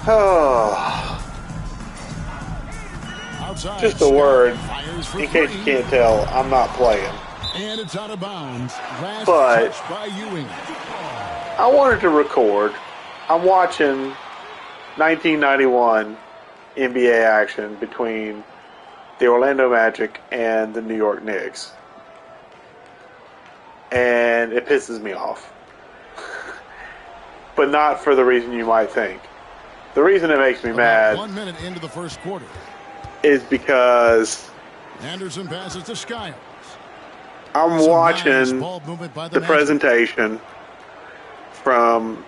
Oh, just a word, in case you can't tell, I'm not playing. And it's out of bounds. But I wanted to record. I'm watching 1991 NBA action between the Orlando Magic and the New York Knicks. And it pisses me off. But not for the reason you might think. The reason it makes me mad 1 minute into the first quarter is because Anderson passes to Skiles. I'm watching the presentation from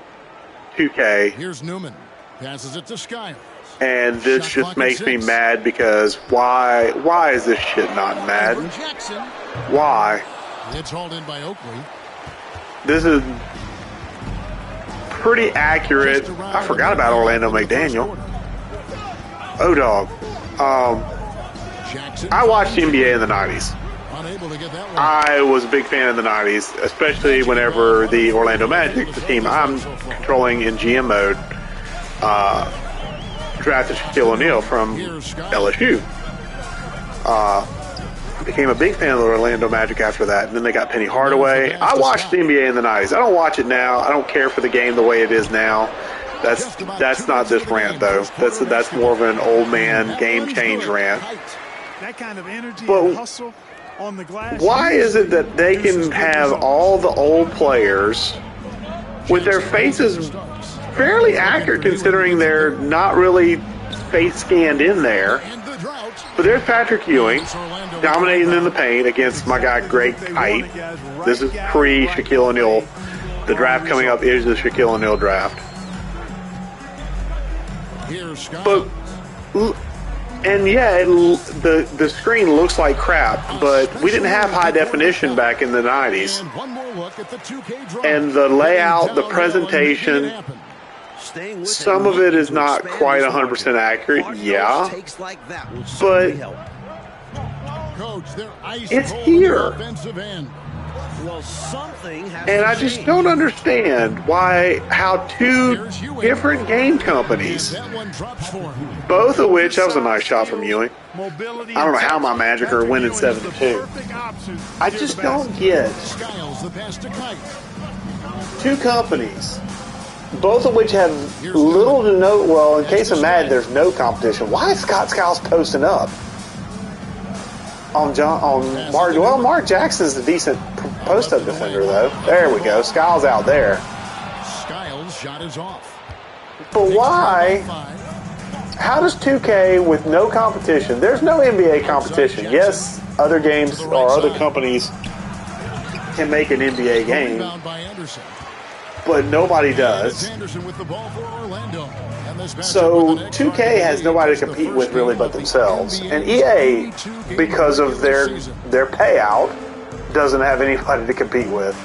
2K. Here's Newman. Passes it to Skiles. And this just makes me mad because why is this shit not Madden? Why? It's hauled in by Oakley. This is pretty accurate. I forgot about Orlando McDaniel. O-Dog. I watched the NBA in the 90s. I was a big fan of the 90s, especially whenever the Orlando Magic, the team I'm controlling in GM mode, drafted Shaquille O'Neal from LSU. Became a big fan of the Orlando Magic after that, and then they got Penny Hardaway. I watched the NBA in the 90s. I don't watch it now. I don't care for the game the way it is now. That's not this rant, though. That's more of an old man game change rant. That kind of energy and hustle on the glass. Why is it that they can have all the old players with their faces fairly accurate considering they're not really face scanned in there? But there's Patrick Ewing dominating in the paint against my guy Greg Kite. This is pre-Shaquille O'Neal. The draft coming up is the Shaquille O'Neal draft. But the screen looks like crap, but we didn't have high definition back in the 90s. And the layout, the presentation, some of it is not quite 100% accurate, yeah, but it's here. And I just don't understand how two different game companies, both of which, that was a nice shot from Ewing. I don't know how my Magic are winning 7-2. I just don't get two companies, both of which have little to no, well, in case of Madden, there's no competition. Why is Scott Skiles posting up on Mark? Well, Mark Jackson's a decent post-up defender, though. There we go. Skiles out there. Skiles' shot is off. But why? How does 2K, with no competition, there's no NBA competition. Yes, other games or other companies can make an NBA game, but nobody does. So 2K has nobody to compete with really but themselves. And EA, because of their payout, doesn't have anybody to compete with.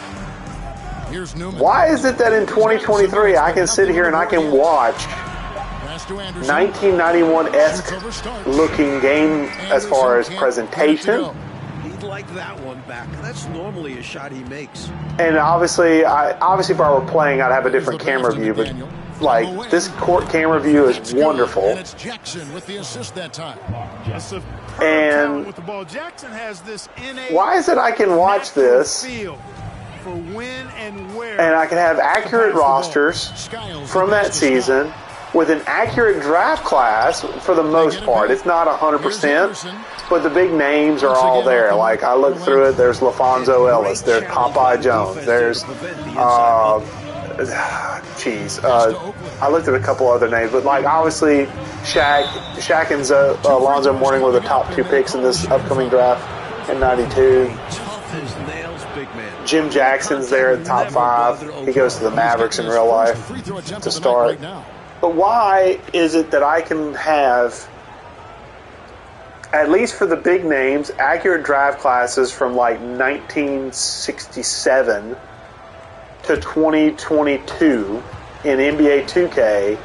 Why is it that in 2023 I can sit here and I can watch 1991-esque looking game as far as presentation? Like that one back. That's normally a shot he makes. And obviously if I were playing, I'd have a different camera view, but like this court camera view is wonderful. And it's Jackson with the assist that time. And with the ball, Jackson has this why is it I can watch this for when and where, and I can have accurate rosters from that season with an accurate draft class for the most part? It's not 100%, but the big names are all there. Like, I looked through it, there's LaFonso Ellis, there's Popeye Jones, there's, I looked at a couple other names, but like, obviously, Shaq and Alonzo Mourning were the top two picks in this upcoming draft in 92. Jim Jackson's there at the top 5. He goes to the Mavericks in real life to start. But why is it that I can have, at least for the big names, accurate draft classes from like 1967 to 2022 in NBA 2K,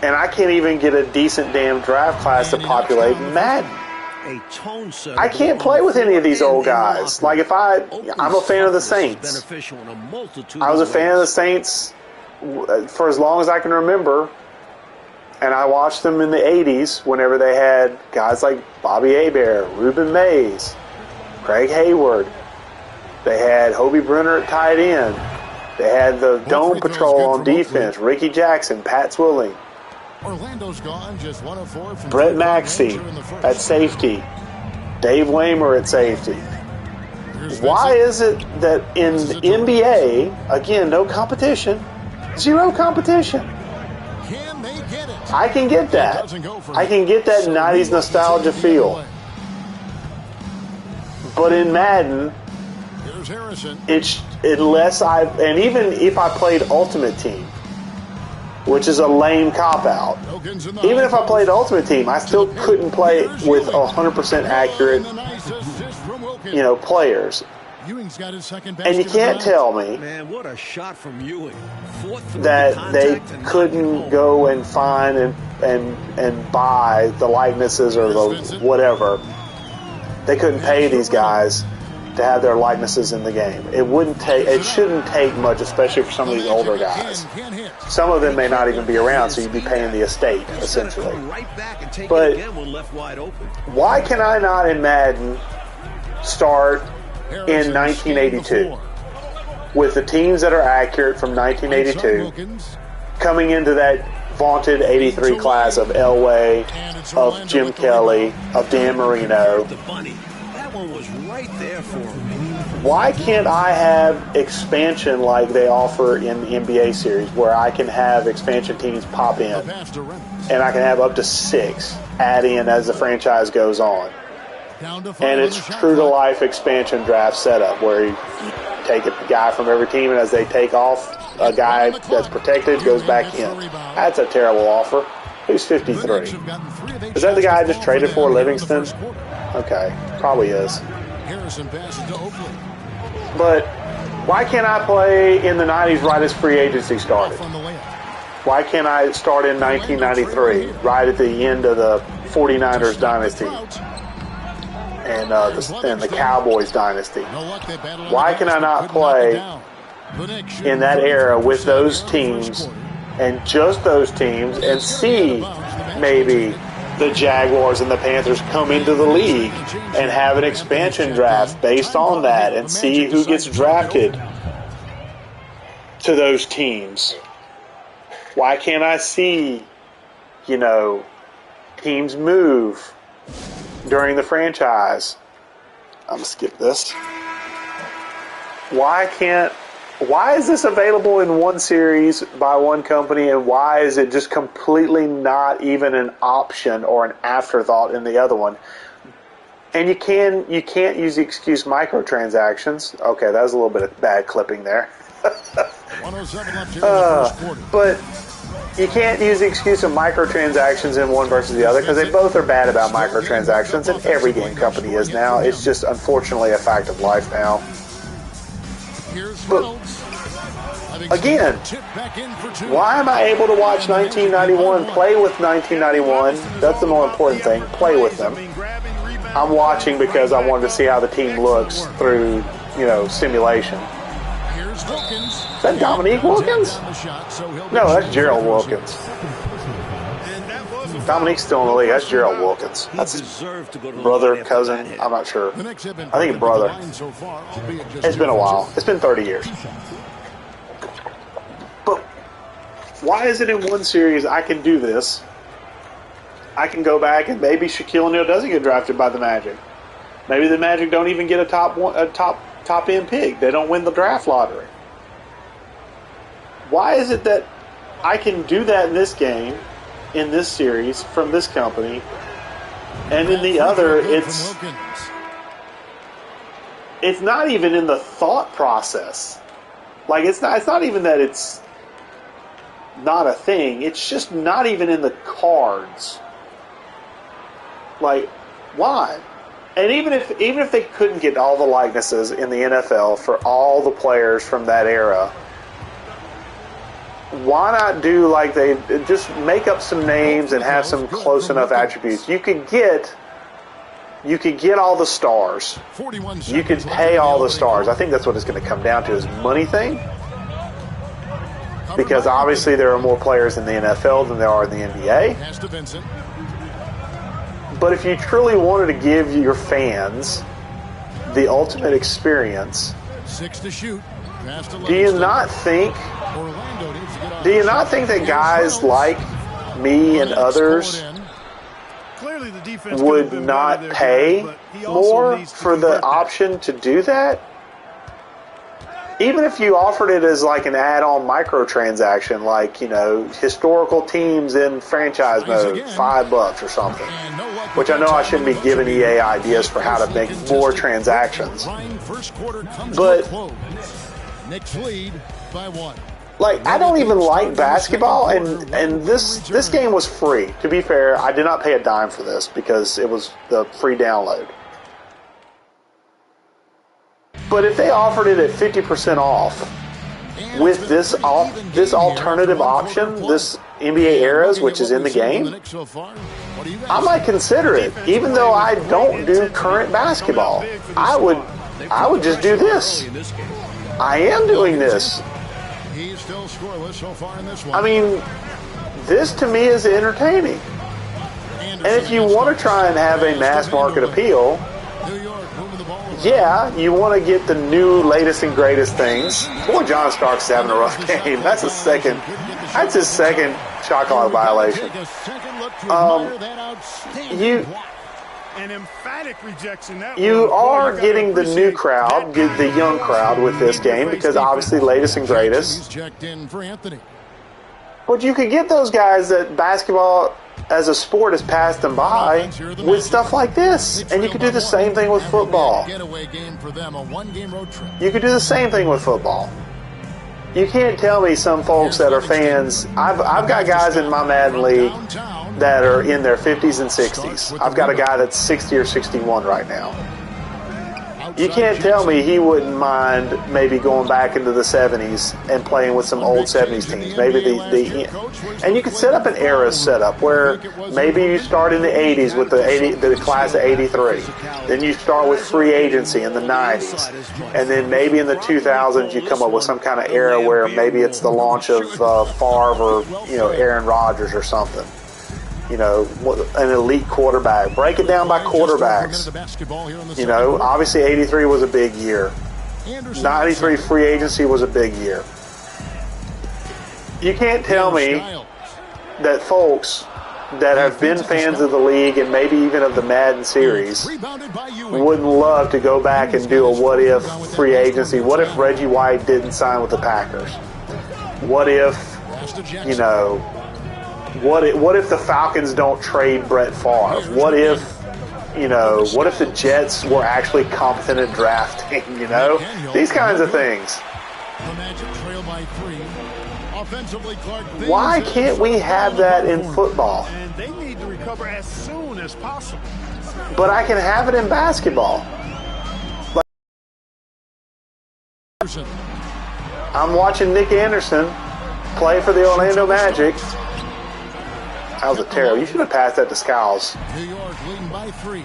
and I can't even get a decent damn draft class to populate Madden? I can't play with any of these old guys. Like, I'm a fan of the Saints. I was a fan of the Saints for as long as I can remember, And I watched them in the 80s whenever they had guys like Bobby Hebert, Reuben Mays, Craig Hayward. They had Hobie Brunner at tight end. They had the Dome Patrol on defense, Ricky Jackson, Pat Swilling. Orlando's gone, just 1 of 4 from Brett Maxey at safety. Dave Waymer at safety. Why is it that in the NBA, again, no competition, zero competition? Can they get it? I can get that. I can get that 90s nostalgia feel. But in Madden, Here's Harrison. and even if I played Ultimate Team, which is a lame cop-out, even if I played Ultimate Team, I still couldn't play with 100% accurate, players. Ewing's got his second And you can't tell me Man, what a shot from Ewing. that they couldn't go and find and buy the likenesses or the whatever. They couldn't pay these guys to have their likenesses in the game. It shouldn't take much, especially for some of these older guys. Some of them may not even be around, so you'd be paying the estate, essentially. But why can I not in Madden start in 1982 with the teams that are accurate from 1982 coming into that vaunted 83 class of Elway, of Jim Kelly, of Dan Marino? That one was right there for me. Why can't I have expansion like they offer in the NBA series, where I can have expansion teams pop in and I can have up to 6 add in as the franchise goes on? And it's true to life expansion draft setup where you take a guy from every team, and as they take off, a guy that's protected goes back in. That's a terrible offer. Who's 53? Is that the guy I just traded for, Livingston? Okay, probably is. Harrison passes to Oakley. But why can't I play in the 90s right as free agency started? Why can't I start in 1993, right at the end of the 49ers dynasty and the Cowboys dynasty? Why can I not play in that era with those teams and just those teams and see maybe the Jaguars and the Panthers come into the league and have an expansion draft based on that and see who gets drafted to those teams? Why can't I see, teams move during the franchise? I'm going to skip this. Why is this available in one series by one company, and why is it just completely not even an option or an afterthought in the other one? And you can't use the excuse microtransactions. Okay, that was a little bit of bad clipping there. 107 left here in the first quarter. But you can't use the excuse of microtransactions in one versus the other, because they both are bad about microtransactions, and every game company is now. It's just unfortunately a fact of life now. But again, why am I able to watch 1991, play with 1991? That's the more important thing, play with them. I'm watching because I wanted to see how the team looks through, simulation. Is that Dominique Wilkins? No, that's Gerald Wilkins. Dominique's still in the league. That's Gerald Wilkins. That's brother, cousin. I'm not sure. I think it's brother. It's been a while. It's been 30 years. But why is it in one series I can do this? I can go back and maybe Shaquille O'Neal doesn't get drafted by the Magic. Maybe the Magic don't even get a top end pick. They don't win the draft lottery. Why is it that I can do that in this game, in this series, from this company, and in the other, it's not even in the thought process. Like, it's not even that it's not a thing. It's just not even in the cards. Like, why? And even if they couldn't get all the likenesses in the NFL for all the players from that era, why not do like they just make up some names and have some close enough attributes? You could get all the stars. You could pay all the stars. I think that's what it's going to come down to, is money thing. because obviously there are more players in the NFL than there are in the NBA. Pass to Vincent. But if you truly wanted to give your fans the ultimate experience, 6 to shoot. Pass to do you Livingston. not think Orlando needs to get off do you the not shot. think that Here's guys Reynolds. like me and Burnett others scored in. Clearly the defense could have would been not better there, pay Gary, but he also more needs to for convert the that. option to do that? Even if you offered it as like an add-on microtransaction, like, historical teams in franchise mode, $5 or something. And no luck Which I know I shouldn't be giving EA ideas for how to make more transactions. First quarter comes But- to a close. Knicks lead by 1. Like, I don't even like basketball, and this game was free. To be fair, I did not pay a dime for this because it was the free download. But if they offered it at 50% off with this alternative option, this NBA Eras, which is in the game, I might consider it. Even though I don't do current basketball, I would just do this. I am doing this. He's still scoreless so far in this one. I mean, this to me is entertaining. And if you want to try and have a mass market appeal, New York moving the ball around. yeah, you want to get the new latest and greatest things. Boy, John Starks is having a rough game. That's his second shot clock violation. Take a second look to admire that outstanding you- block. An emphatic rejection that You one. Boy, are gotta getting the new appreciate crowd, that the young crowd with this game because obviously latest and He's greatest. checked in for Anthony. But you could get those guys that basketball as a sport has passed them by with stuff like this. And you could do the same thing with football. Getaway game for them, a one-game road trip. You could do the same thing with football. You can't tell me some folks that are fans. I've got guys in my Madden league that are in their 50s and 60s. I've got a guy that's 60 or 61 right now. You can't tell me he wouldn't mind maybe going back into the 70s and playing with some old 70s teams. Maybe and you could set up an era setup where maybe you start in the 80s with the class of 83. Then you start with free agency in the 90s. And then maybe in the 2000s you come up with some kind of era where maybe it's the launch of Favre or Aaron Rodgers or something. An elite quarterback. Break it down by quarterbacks. Obviously 83 was a big year. 93 free agency was a big year. You can't tell me that folks that have been fans of the league and maybe even of the Madden series wouldn't love to go back and do a what if free agency. What if Reggie White didn't sign with the Packers? What if, what if the Falcons don't trade Brett Favre? What if the Jets were actually competent at drafting, These kinds of things. The Magic trail by 3. Offensively, Clark. Why can't we have that in football? And they need to recover as soon as possible. But I can have it in basketball. I'm watching Nick Anderson play for the Orlando Magic. That was a terrible. You should have passed that to Skiles. New York leading by 3.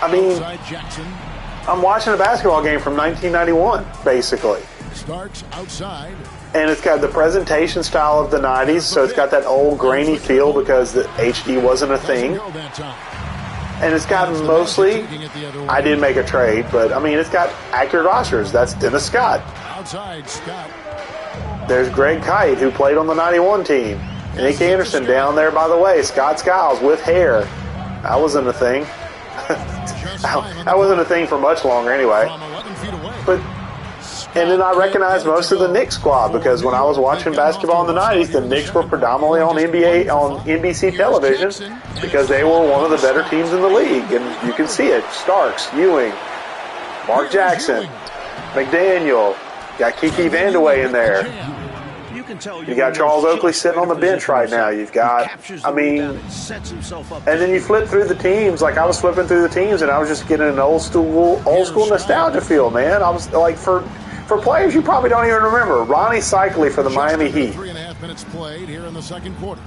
I mean, Outside Jackson. I'm watching a basketball game from 1991, basically. Starks outside. And it's got the presentation style of the 90s, so it's got that old grainy feel because the HD wasn't a thing. Go that time. And it's got mostly, I did make a trade, but I mean, it's got accurate rosters. That's Dennis Scott. Outside Scott. There's Greg Kite, who played on the 91 team. Nick Anderson down there, by the way. Scott Skiles with hair. That wasn't a thing. That wasn't a thing for much longer anyway. From 11 feet away. But and then I recognized most of the Knicks squad because when I was watching basketball in the 90s, the Knicks were predominantly on NBC television because they were one of the better teams in the league. And you can see it. Starks, Ewing, Mark Jackson, McDaniel, got Kiki Vandeweghe in there. You got Charles Oakley sitting on the bench right now. You've got, and then you flip through the teams. Like I was flipping through the teams, and I was just getting an old school nostalgia feel, man. I was like, for players you probably don't even remember, Ronnie Cycli for the Miami Heat. 3.5 minutes played here in the second quarter.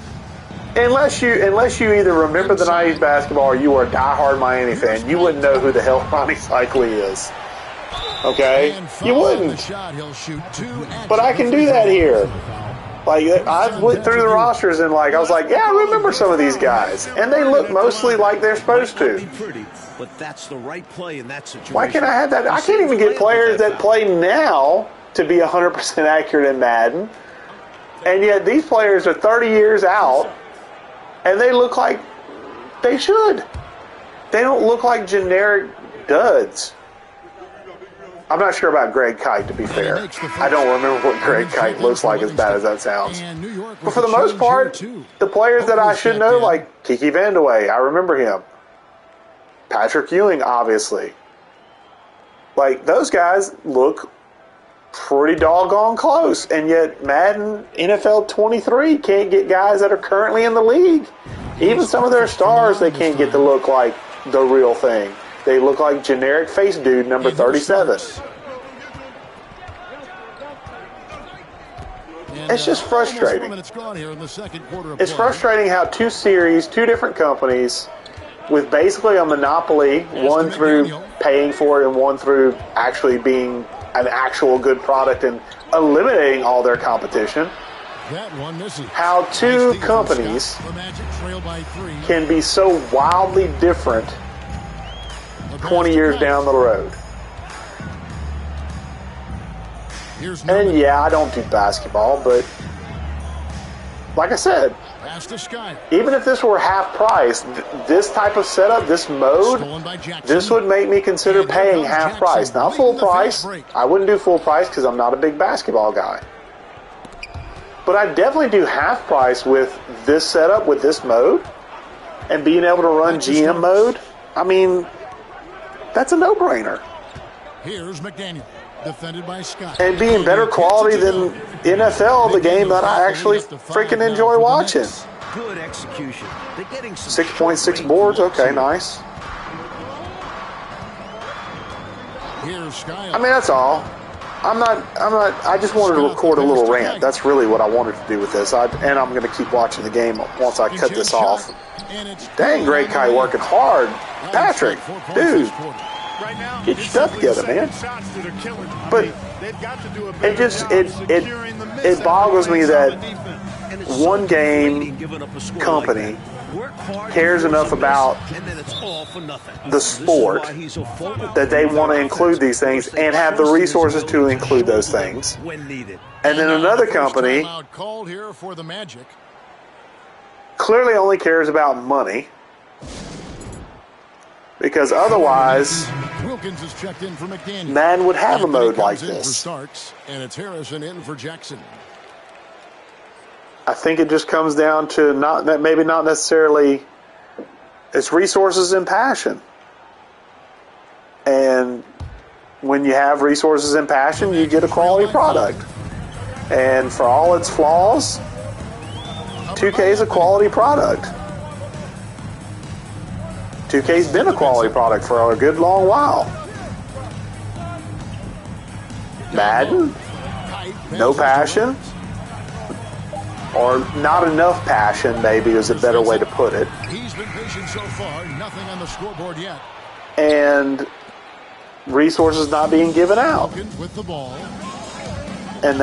Unless you either remember the 90s basketball or you are a diehard Miami fan, you wouldn't know who the hell Ronnie Cycli is. Okay? You wouldn't. But I can do that here. Like, I went through the rosters and, like, I was like, yeah, I remember some of these guys. And they look mostly like they're supposed to. But that's the right play in that situation. Why can't I have that? I can't even get players that play now to be 100% accurate in Madden. And yet these players are 30 years out, and they look like they should. They don't look like generic duds. I'm not sure about Greg Kite, to be fair. I don't remember what Greg Kite looks like, as bad as that sounds. But for the most part, the players that I should know, like Kiki Vandeweghe, I remember him. Patrick Ewing, obviously. Like, those guys look pretty doggone close. And yet Madden NFL 23 can't get guys that are currently in the league. Even some of their stars, they can't get to look like the real thing. They look like generic face dude number 37. It's just frustrating. It's frustrating how two different companies, with basically a monopoly, one through paying for it and one through actually being an actual good product and eliminating all their competition, how two companies can be so wildly different 20 years down the road. And yeah, I don't do basketball, but like I said, even if this were half price, this type of setup, this mode, this would make me consider paying half price. Not full price. I wouldn't do full price because I'm not a big basketball guy. But I'd definitely do half price with this setup, with this mode, and being able to run GM mode. I mean, that's a no-brainer. Here's McDaniel, defended by Scott. And being better quality than NFL, the game that I actually freaking enjoy watching. Good execution. They're getting 6.6 boards. Okay, nice. I mean, that's all. I just wanted to record a little rant. That's really what I wanted to do with this. And I'm going to keep watching the game once I cut this off. Dang, Greg Kite working hard. Patrick, dude, get your stuff together, man. But it boggles me that one game company cares enough about the sport that they want to include these things and have the resources to include those things. And then another company clearly only cares about money, because otherwise Madden would have a mode like this. And it's Harrison in for Jackson. I think it just comes down to maybe not necessarily, it's resources and passion. And when you have resources and passion, you get a quality product. And for all its flaws, 2K is a quality product. 2K's been a quality product for a good long while. Madden, no passion, or not enough passion, maybe is a better way to put it. He's been patient so far, nothing on the scoreboard yet. And resources not being given out. With the ball. And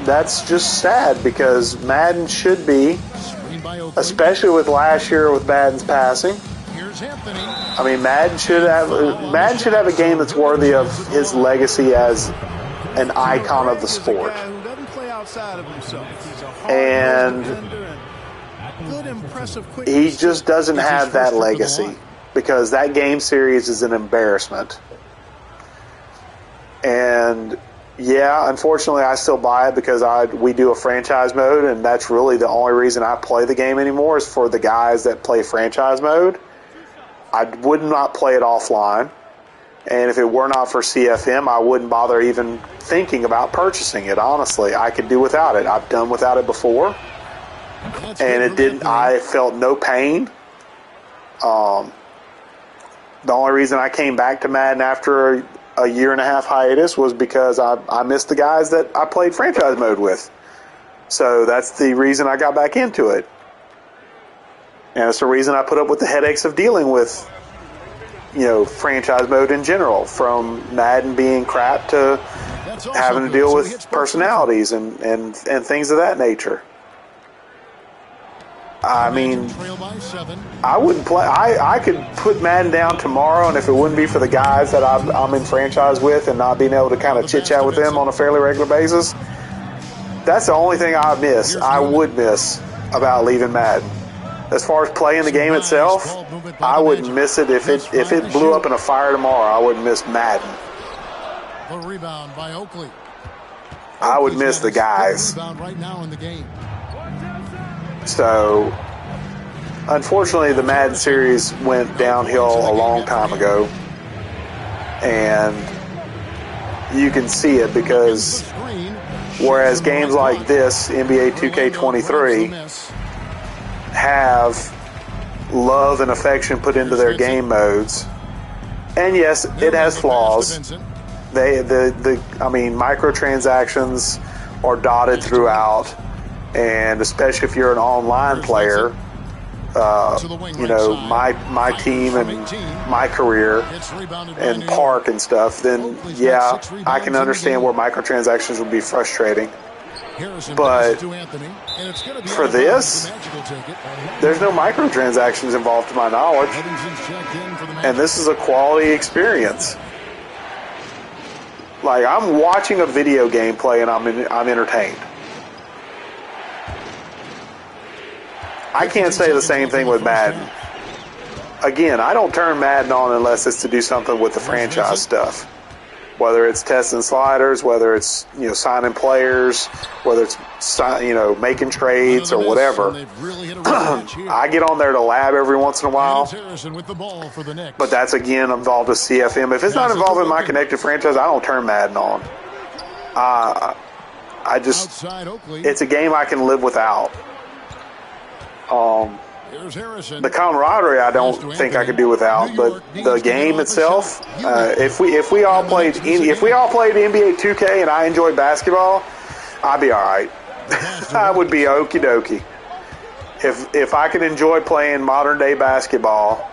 that's just sad, because Madden should be, especially with last year with Madden's passing. I mean, Madden should have a game that's worthy of his legacy as an icon of the sport. And he just doesn't have that legacy, because that game series is an embarrassment. And yeah, unfortunately, I still buy it because we do a franchise mode, and that's really the only reason I play the game anymore, is for the guys that play franchise mode. I would not play it offline, and if it were not for CFM, I wouldn't bother even thinking about purchasing it. Honestly, I could do without it. I've done without it before, and it didn't. I felt no pain. The only reason I came back to Madden after a year and a half hiatus was because I missed the guys that I played franchise mode with. So that's the reason I got back into it. And it's the reason I put up with the headaches of dealing with, franchise mode in general, from Madden being crap to having to deal with personalities and things of that nature. I mean, I wouldn't play. I could put Madden down tomorrow, and if it wouldn't be for the guys that I'm in franchise with and not being able to kind of chit-chat with them on a fairly regular basis, that's the only thing I would miss about leaving Madden. As far as playing the game itself, I wouldn't miss it. If it blew up in a fire tomorrow, I wouldn't miss Madden. The rebound by Oakley. I would miss the guys. Right now in the game. So, unfortunately, the Madden series went downhill a long time ago. And you can see it because whereas games like this, NBA 2K23, have love and affection put into their game modes. And yes, it has flaws. Microtransactions are dotted throughout. And especially if you're an online player, my team and my career and Park and stuff, then yeah, I can understand where microtransactions would be frustrating. But for this, there's no microtransactions involved to my knowledge. And this is a quality experience. Like, I'm watching a video game play and I'm entertained. I can't say the same thing with Madden. Again, I don't turn Madden on unless it's to do something with the franchise stuff. Whether it's testing sliders, whether it's signing players, whether it's making trades or whatever. I get on there to lab every once in a while, but that's again involved with CFM. If it's not involved in my connected franchise, I don't turn Madden on. It's a game I can live without. The camaraderie I don't think I could do without, but the game itself, if we all played NBA 2K and I enjoyed basketball, I'd be all right. I would be okie dokie. If I could enjoy playing modern day basketball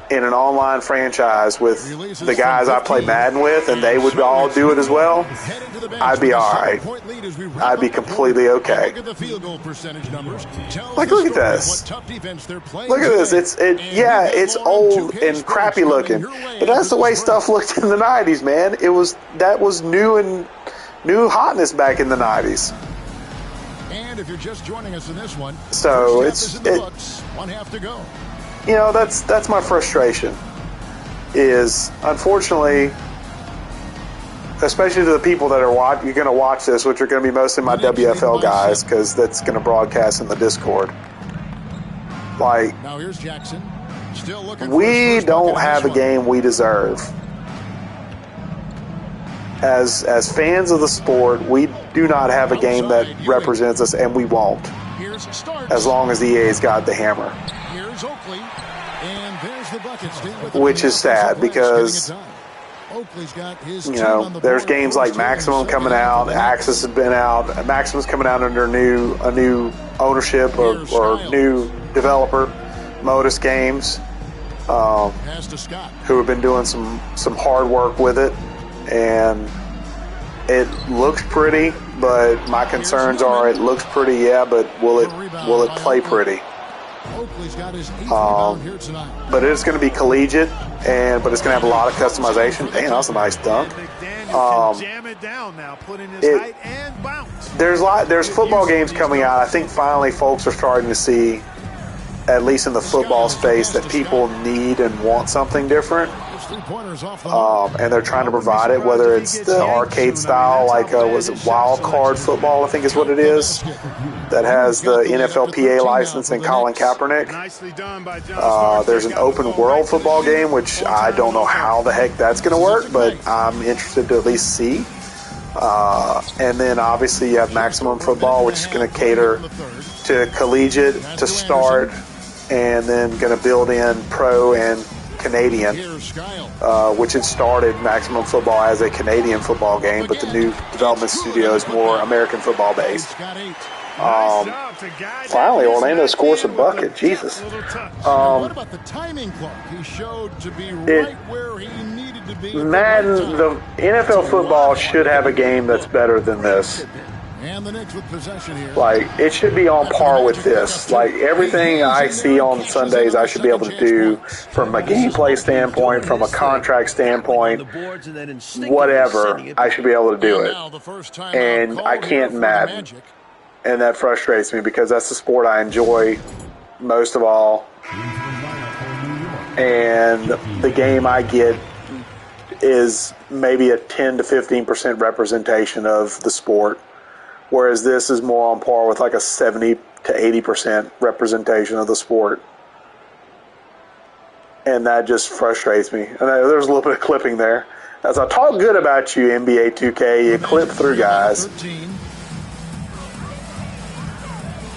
in an online franchise with the guys I play Madden with, and they would all do it as well, I'd be all right. I'd be completely okay. Like, look at this. Look at this. It's old and crappy looking, but that's the way stuff looked in the 90s, man. That was new hotness back in the 90s. And if you're just joining us in this one, so one half to go. That's my frustration, is unfortunately, especially to the people that are you're going to watch this, which are going to be mostly my WFL guys, because that's going to broadcast in the Discord. Like, now here's Jackson. Still looking we don't have a game we deserve. As fans of the sport, we do not have a game that represents us, and we won't. As long as EA's got the hammer. Here's Oakley, and there's the bucket. Which is sad because there's games like Maximum coming out, Axis has been out, Maximum's coming out under a new ownership or new developer, Modus Games, who have been doing some hard work with it, and it looks pretty, but my concerns are it looks pretty, yeah, but will it play pretty? But it's going to be collegiate, but it's going to have a lot of customization. Damn, that's a nice dunk. There's football games coming out. I think finally folks are starting to see, at least in the football space, that people need and want something different. And they're trying to provide it, whether it's the arcade style, like was it Wild Card Football, I think is what it is, that has the NFLPA license and Colin Kaepernick. There's an open world football game, which I don't know how the heck that's going to work, but I'm interested to at least see. And then obviously you have Maximum Football, which is going to cater to collegiate to start, and then going to build in pro and Canadian, which had started Maximum Football as a Canadian football game, but the new development studio is more American football based. Finally, Orlando scores a bucket. Jesus. What about the timing clock? He showed to be right where he needed Madden, the NFL football should have a game that's better than this. And the Knicks with possession here. Like, it should be on par with this. Like, everything I see on Sundays, I should be able to do from a gameplay standpoint, from a contract standpoint, whatever, I should be able to do it. And I can't Madden. And that frustrates me because that's the sport I enjoy most of all. And the game I get is maybe a 10 to 15% representation of the sport. Whereas this is more on par with like a 70 to 80% representation of the sport. And that just frustrates me. And there's a little bit of clipping there. As I talk good about you, NBA 2K, you clip through guys.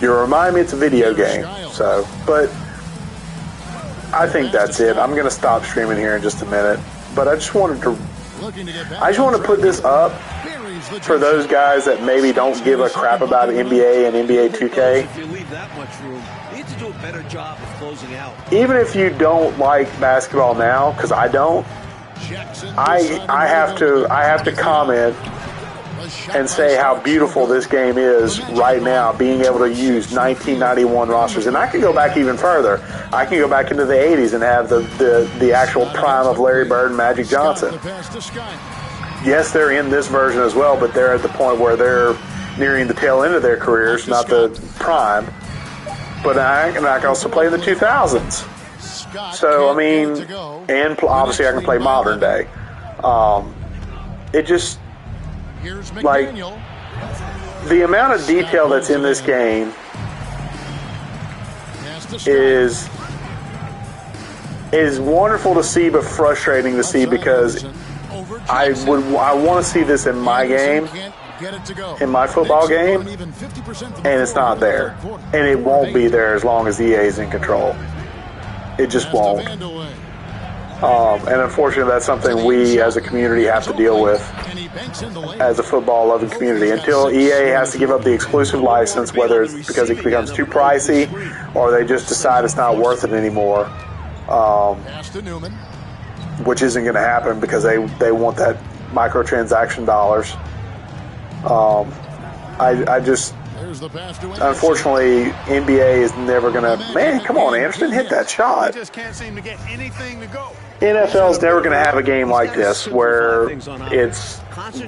You remind me it's a video game. So, but I think that's it. I'm going to stop streaming here in just a minute. But I just want to put this up for those guys that maybe don't give a crap about NBA and NBA 2K. If you leave that much room, you need to do a better job of closing out. Even if you don't like basketball now, because I don't, I have to comment and say how beautiful this game is right now, being able to use 1991 rosters. And I can go back even further. I can go back into the 80s and have the actual prime of Larry Bird and Magic Johnson. Yes, they're in this version as well, but they're at the point where they're nearing the tail end of their careers, not the prime. But I can also play in the 2000s. So, I mean, and obviously I can play modern day. It just, like, the amount of detail that's in this game is wonderful to see, but frustrating to see because I want to see this in my game, in my football game, and it's not there. And it won't be there as long as EA is in control. It just won't. And unfortunately, that's something we as a community have to deal with as a football-loving community. Until EA has to give up the exclusive license, whether it's because it becomes too pricey or they just decide it's not worth it anymore. Which isn't going to happen because they want that microtransaction dollars. I just, unfortunately, NBA is never going to. Man, come on, Anderson, hit that shot. Just can't seem to get anything to go. NFL's never going to have a game like this where it's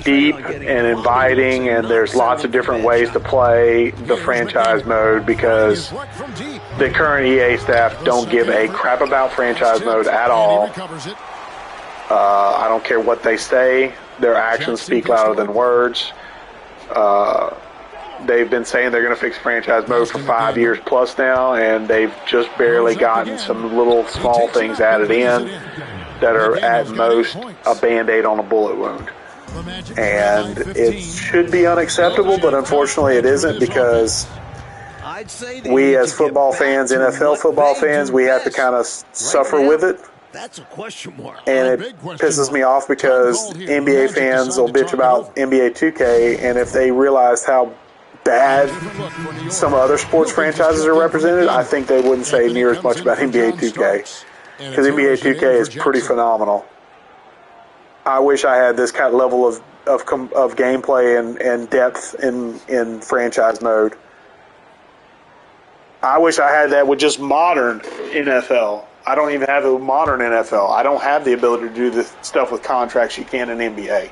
deep and inviting and there's lots of different ways to play the franchise mode because the current EA staff don't give a crap about franchise mode at all. I don't care what they say. Their actions speak louder than words. They've been saying they're going to fix franchise mode for 5 years plus now, and they've just barely gotten some little small things added in that are at most a Band-Aid on a bullet wound. And it should be unacceptable, but unfortunately it isn't because we as football fans, NFL football fans, we have to kind of suffer with it. That's a question mark. And it pisses me off because NBA fans will bitch about NBA 2K, and if they realized how bad some other sports franchises are represented, I think they wouldn't say near as much about NBA 2K. Because NBA 2K is pretty phenomenal. I wish I had this kind of level of gameplay and depth in franchise mode. I wish I had that with just modern NFL. I don't even have a modern NFL. I don't have the ability to do the stuff with contracts you can in NBA.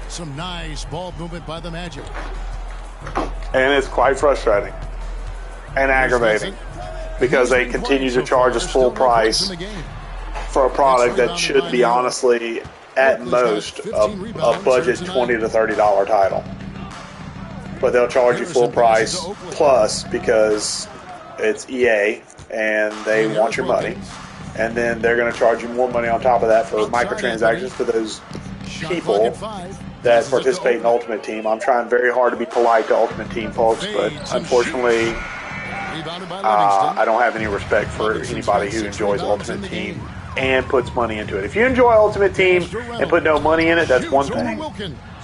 Some nice ball movement by the Magic. And it's quite frustrating and aggravating because they continue to charge us full price for a product that should be honestly at most a budget $20 to $30 title. But they'll charge you full price plus because it's EA and they want your money, and then they're going to charge you more money on top of that for microtransactions for those people that participate in Ultimate Team. I'm trying very hard to be polite to Ultimate Team folks, but unfortunately I don't have any respect for anybody who enjoys Ultimate Team and puts money into it. If you enjoy Ultimate Team and put no money in it, that's one thing.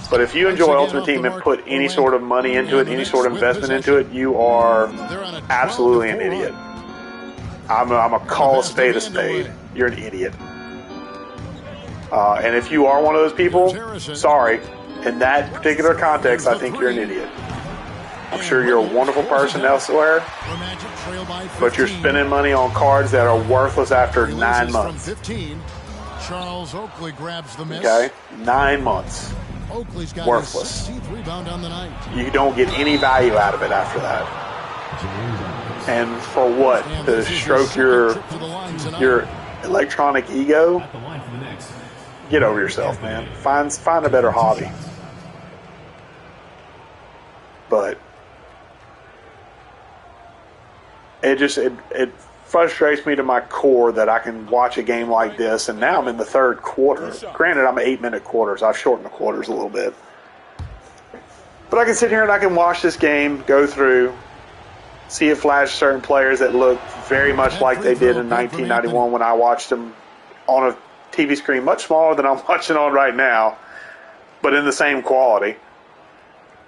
But if you enjoy Ultimate Team and put any sort of money into it, any sort of investment into it, you are absolutely an idiot. I'm a call a spade a spade. You're an idiot. And if you are one of those people, sorry. In that particular context, I think you're an idiot. I'm sure you're a wonderful person elsewhere, but you're spending money on cards that are worthless after 9 months. Charles Oakley grabs the miss. Okay? 9 months. Oakley's got Worthless. his 16th rebound on the night. You don't get any value out of it after that. And for what? To stroke your electronic ego? Get over yourself, man. Find a better hobby. But it frustrates me to my core that I can watch a game like this, and now I'm in the third quarter. Granted, I'm 8-minute quarters. I've shortened the quarters a little bit. But I can sit here and I can watch this game, go through, see it flash certain players that look very much like they did in 1991 when I watched them on a TV screen much smaller than I'm watching on right now, but in the same quality.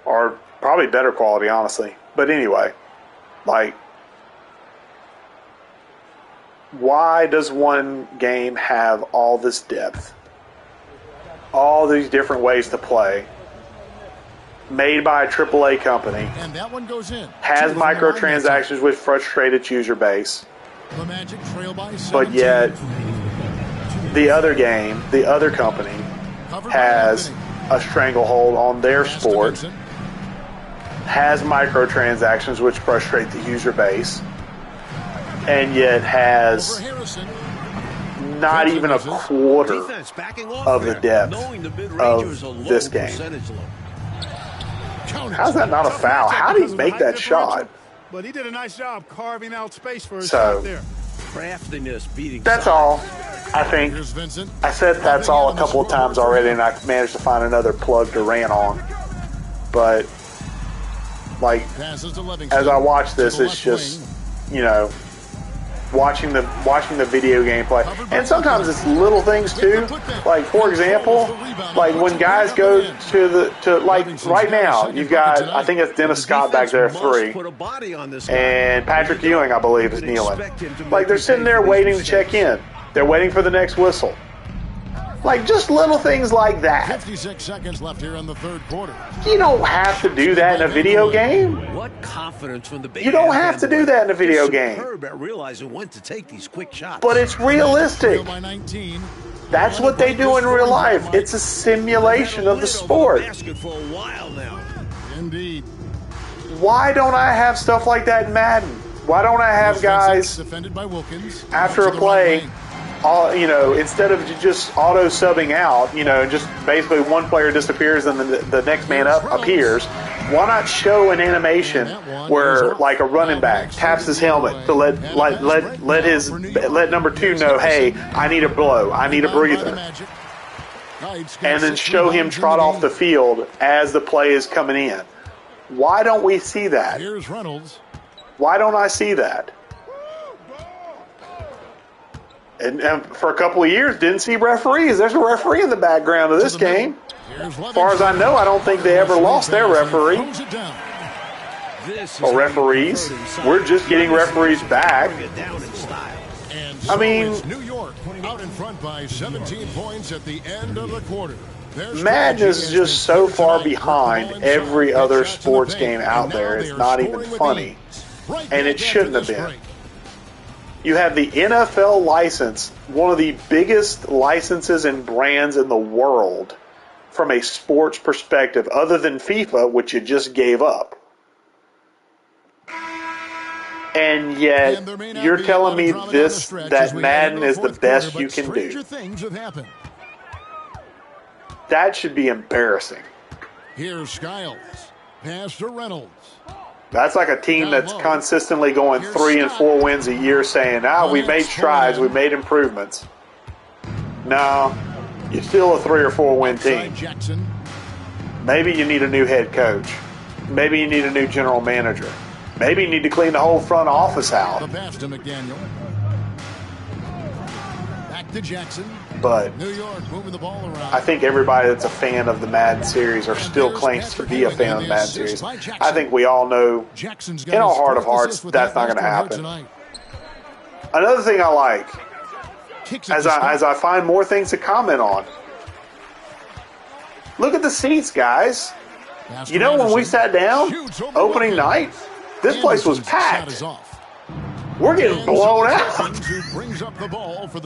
Or probably better quality, honestly. But anyway, like, why does one game have all this depth? All these different ways to play. Made by a AAA company. And that one goes in. Has microtransactions which frustrate its user base. The Magic trail by 17. But yet, the other game, the other company, has a stranglehold on their sport. Has microtransactions which frustrate the user base. And yet has not even a quarter of the depth of this game. How's that not a foul? How did he make that shot? But he did a nice job carving out space for his shot there. Craftiness beating. That's all, I think. I said that's all a couple of times already, and I managed to find another plug to rant on. But, like, as I watch this, it's just, you know, watching the video game play. And sometimes it's little things too. Like, for example, like when guys go to like right now, you've got, I think it's Dennis Scott back there 3. And Patrick Ewing, I believe, is kneeling. Like, they're sitting there waiting to check in. They're waiting for the next whistle. Like, just little things like that. 56 seconds left here in the third quarter. You don't have to do that in a video game. What confidence from the You don't have to do that in a video game. At realizing when to take these quick shots. But it's realistic. By 19. That's what they do in real life. It's a simulation of the sport. For a while now. Indeed. Why don't I have stuff like that in Madden? Why don't I have guys defended by Wilkins after a play, you know, instead of just auto subbing out, you know, just basically one player disappears and then the next man up appears? Why not show an animation where, like, a running back taps his helmet to let number 2 know, hey, I need a blow, I need a breather, and then show him trot off the field as the play is coming in? Why don't we see that? Here's Reynolds. Why don't I see that? And for a couple of years, didn't see referees. There's a referee in the background of this game. As far as I know, I don't think they ever lost their referee. Or referees. We're just getting referees back. I mean, New York out in front by 17 points at the end of the quarter. Madden is just so far behind every other sports game out there. It's not even funny. And it shouldn't have been. You have the NFL license, one of the biggest licenses and brands in the world from a sports perspective, other than FIFA, which you just gave up. And yet, you're telling me that Madden is the best you can do. That should be embarrassing. Here's Skiles. Pass to Reynolds. That's like a team that's consistently going 3 and 4 wins a year saying, we made strides, we made improvements. No, you're still a 3 or 4 win team. Maybe you need a new head coach. Maybe you need a new general manager. Maybe you need to clean the whole front office out. The pass to McDaniel. Back to Jackson. But New York moving the ball around. I think everybody that's a fan of the Madden series or still claims to be a fan of the Madden series, I think we all know in our heart of hearts that's not going to happen. Another thing I like, as I find more things to comment on, Look at the seats, guys. You know, when we sat down, opening night, this place was packed. We're getting blown out.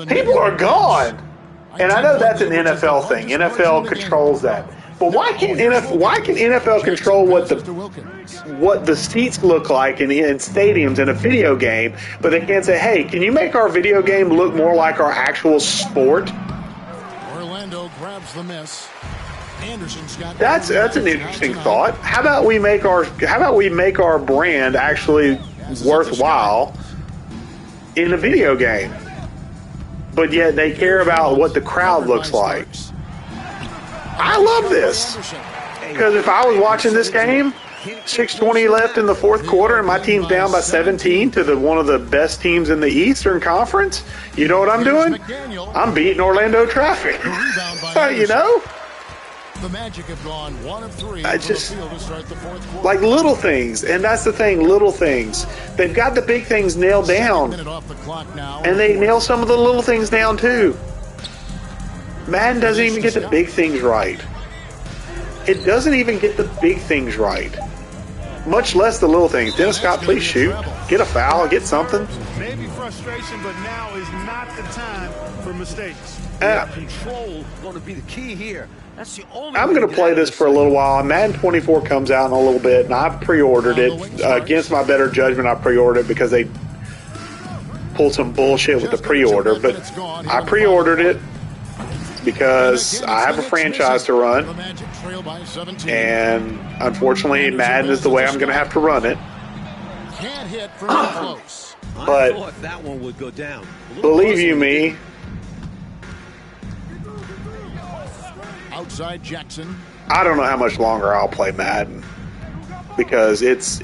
People are gone. And I know that's an NFL thing. NFL controls that. But why can NFL control what the seats look like in stadiums in a video game, but they can't say, hey, can you make our video game look more like our actual sport? Orlando grabs the miss. Anderson's got That's an interesting thought. How about we make our brand actually worthwhile in a video game? But yet they care about what the crowd looks like. I love this. Because if I was watching this game, 6:20 left in the fourth quarter, and my team's down by 17 to one of the best teams in the Eastern Conference, you know what I'm doing? I'm beating Orlando traffic. You know? The Magic have gone 1 of 3 I just, from the field to start the fourth quarter. like little things, and that's the thing, little things. They've got the big things nailed down, Minute off the clock now. and they nail some of the little things down too. Madden doesn't even get the big things right. It doesn't even get the big things right, much less the little things. Dennis Scott, please shoot. Get a foul, get something. Maybe frustration, but now is not the time for mistakes. Control going to be the key here. That's the only I'm going to play this for a little while. Madden 24 comes out in a little bit, and I've pre-ordered it. Against my better judgment, I pre-ordered it because they pulled some bullshit with the pre-order. But I pre-ordered it because I have a franchise to run, The Magic trail by 17. and unfortunately, Madden is the way I'm going to have to run it. Can't hit from close. But I thought that one would go down. believe you me, Outside Jackson. I don't know how much longer I'll play Madden because it's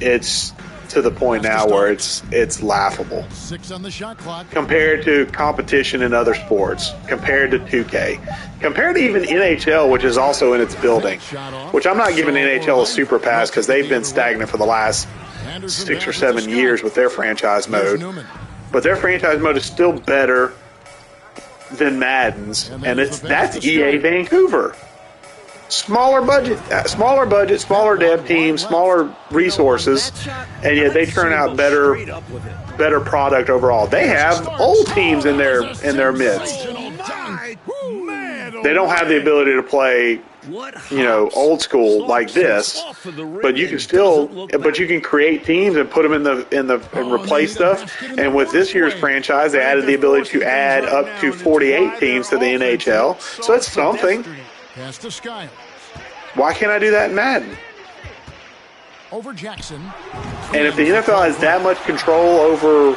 to the point now where it's laughable 6 on the shot clock. compared to competition in other sports, compared to 2K, compared to even NHL, which is also in its building, which I'm not giving NHL a super pass because they've been stagnant for the last 6 or 7 years with their franchise mode. But their franchise mode is still better than Madden's, and that's EA Vancouver. Smaller budget, smaller dev team, smaller resources, and yet they turn out better product overall. They have old teams in their midst. They don't have the ability to play, old school like this, but you can create teams and put them and replace stuff. And with this year's franchise, they added the ability to add up to 48 teams to the NHL. So that's something. Pass to Skiles. Why can't I do that in Madden? Over Jackson. And if the NFL has that much control over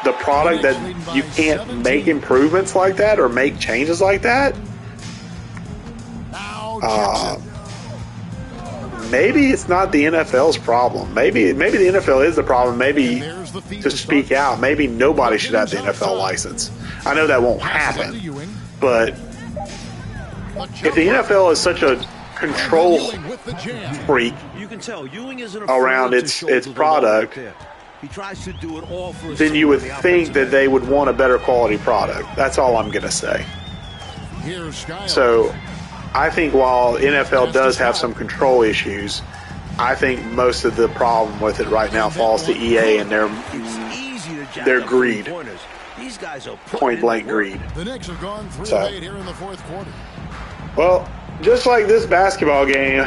the product that you can't make improvements like that or make changes like that, Now Jackson. maybe it's not the NFL's problem. Maybe the NFL is the problem. Maybe to speak out, maybe nobody should have the NFL license. I know that won't happen, but if the NFL is such a control freak You can tell Ewing isn't around its product, He tries to do it all for then you would think that they would want a better quality product. That's all I'm going to say. Here's Skiles. So I think while NFL does have some control issues, I think most of the problem with it right now falls to EA and their greed. These guys are Point blank greed. The Knicks have gone 3 So- of 8 here in the fourth quarter. Well, just like this basketball game,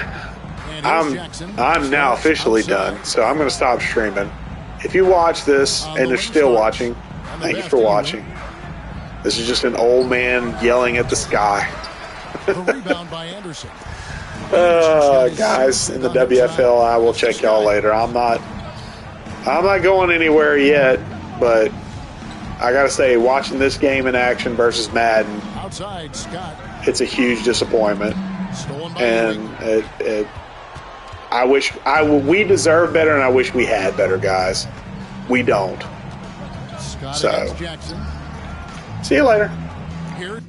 And here's Jackson. I'm now officially done, so I'm going to stop streaming. If you watch this and you're still watching, thank you for watching. This is just an old man yelling at the sky. The rebound by Anderson. Guys, in the WFL, I will check y'all later. I'm not going anywhere yet, but I got to say, watching this game in action versus Madden, Outside Scott. it's a huge disappointment. Stolen by And Ewing. we deserve better, and I wish we had better, guys. We don't. Scott so- against Jackson. See you later. Here